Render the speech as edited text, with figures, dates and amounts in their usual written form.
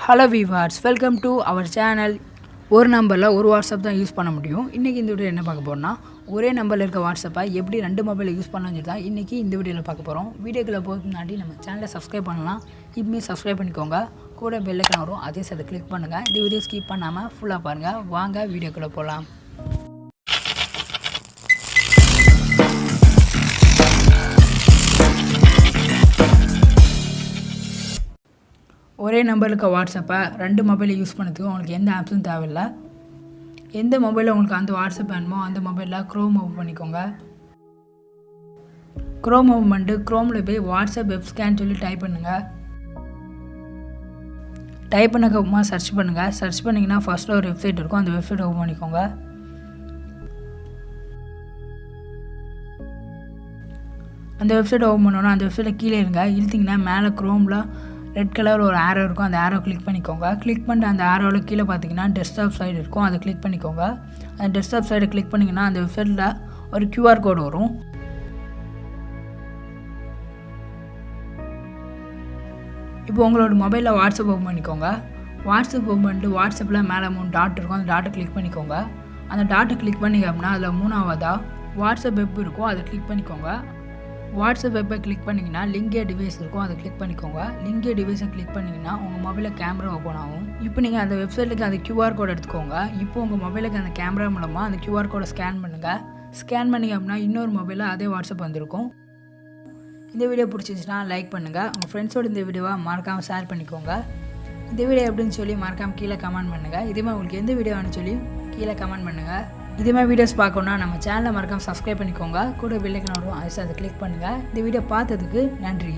Hello viewers, welcome to our channel. ஒரு நம்பரில் ஒரு வாட்ஸ்அப் தான் யூஸ் பண்ண முடியும். இன்றைக்கி இந்த வீடியோ என்ன பார்க்க போகிறோம்னா, ஒரே நம்பரில் இருக்க வாட்ஸ்அப்பை எப்படி 2 மொபைலில் யூஸ் பண்ணலாம்னு சொல்லி தான் இன்றைக்கி இந்த வீடியோவில் பார்க்க போகிறோம். வீடியோக்குள்ளே போகிறதுக்கு முன்னாடி நம்ம சேனலை சப்ஸ்கிரைப் பண்ணலாம். இப்போமே சப்ஸ்கிரைப் பண்ணிக்கோங்க. கூட பெல் ஐக்கான் வரும், அதே சேர்த்து கிளிக் பண்ணுங்கள். இந்த வீடியோ ஸ்கிப் பண்ணாமல் ஃபுல்லாக பாருங்கள். வாங்க வீடியோக்குள்ளே போகலாம். ஒரே நம்பருக்கு வாட்ஸ்அப்பை 2 மொபைலில் யூஸ் பண்ணுறதுக்கு உங்களுக்கு எந்த ஆப்ஸும் தேவையில்லை. எந்த மொபைலில் உங்களுக்கு அந்த வாட்ஸ்அப் வேணுமோ அந்த மொபைலில் க்ரோம் ஓப்பன் பண்ணிக்கோங்க. க்ரோம் ஓப்பன் பண்ணிட்டு க்ரோமில் போய் வாட்ஸ்அப் வெப் ஸ்கேன் சொல்லி டைப் பண்ணுங்கள். டைப் பண்ணக்கப்புறமா சர்ச் பண்ணுங்கள். சர்ச் பண்ணிங்கன்னா ஃபஸ்ட்டில் ஒரு வெப்சைட் இருக்கும், அந்த வெப்சைட் ஓப்பன் பண்ணிக்கோங்க. அந்த வெப்சைட் ஓப்பன் பண்ணோன்னா அந்த வெப்சைட்டில் கீழே இருங்க. இழுத்திங்கன்னா மேலே க்ரோமில் ரெட் கலர் ஒரு ஆரோ இருக்கும், அந்த ஆரோ கிளிக் பண்ணிக்கோங்க. கிளிக் பண்ணிட்டு அந்த ஆரோவில் கீழே பார்த்தீங்கன்னா டெஸ்க்டாப் சைடு இருக்கும், அதை கிளிக் பண்ணிக்கோங்க. அந்த டெஸ்க்டாப் சைடை கிளிக் பண்ணிங்கன்னா அந்த வெப்சைட்டில் ஒரு QR கோடு வரும். இப்போ உங்களோட மொபைலில் வாட்ஸ்அப் ஓப்பன் பண்ணிக்கோங்க. வாட்ஸ்அப் ஓப்பன் பண்ணிட்டு வாட்ஸ்அப்பில் மேலே 3 டாட் இருக்கும், அந்த டாட்டை கிளிக் பண்ணிக்கோங்க. அந்த டாட்டை கிளிக் பண்ணிங்க அப்படின்னா அதில் 3ஆவதாக வாட்ஸ்அப் வெப் இருக்கும், அதை கிளிக் பண்ணிக்கோங்க. வாட்ஸ்அப் வெப்பை கிளிக் பண்ணிங்கன்னா லிங்கே டிவைஸ் இருக்கும், அதை கிளிக் பண்ணிக்கோங்க. லிங்கே டிவைஸை கிளிக் பண்ணிங்கன்னா உங்கள் மொபைலில் கேமரா ஓப்பன் ஆகும். இப்போ நீங்கள் அந்த வெப்சைட்டுக்கு அந்த QR கோட் எடுத்துக்கோங்க. இப்போ உங்கள் மொபைலுக்கு அந்த கேமரா மூலமாக அந்த QR கோடை ஸ்கேன் பண்ணுங்கள். ஸ்கேன் பண்ணிங்க அப்படின்னா இன்னொரு மொபைலில் அதே வாட்ஸ்அப் வந்திருக்கும். இந்த வீடியோ பிடிச்சிருந்துச்சுன்னா லைக் பண்ணுங்கள். உங்கள் ஃப்ரெண்ட்ஸோடு இந்த வீடியோவை மறக்காமல் ஷேர் பண்ணிக்கோங்க. இந்த வீடியோ எப்படின்னு சொல்லி மறக்காமல் கீழே கமெண்ட் பண்ணுங்கள். இதுமாதிரி உங்களுக்கு எந்த வீடியோ வேணும்னு சொல்லி கீழே கமெண்ட் பண்ணுங்கள். இதுமாதிரி வீடியோஸ் பார்க்கணுன்னா நம்ம சேனலை மறக்காமல் சப்ஸ்கிரைப் பண்ணிக்கோங்க. கூட பெல் ஐக்கான் வரும், அதை கிளிக் பண்ணுங்கள். இந்த வீடியோ பார்த்ததுக்கு நன்றி.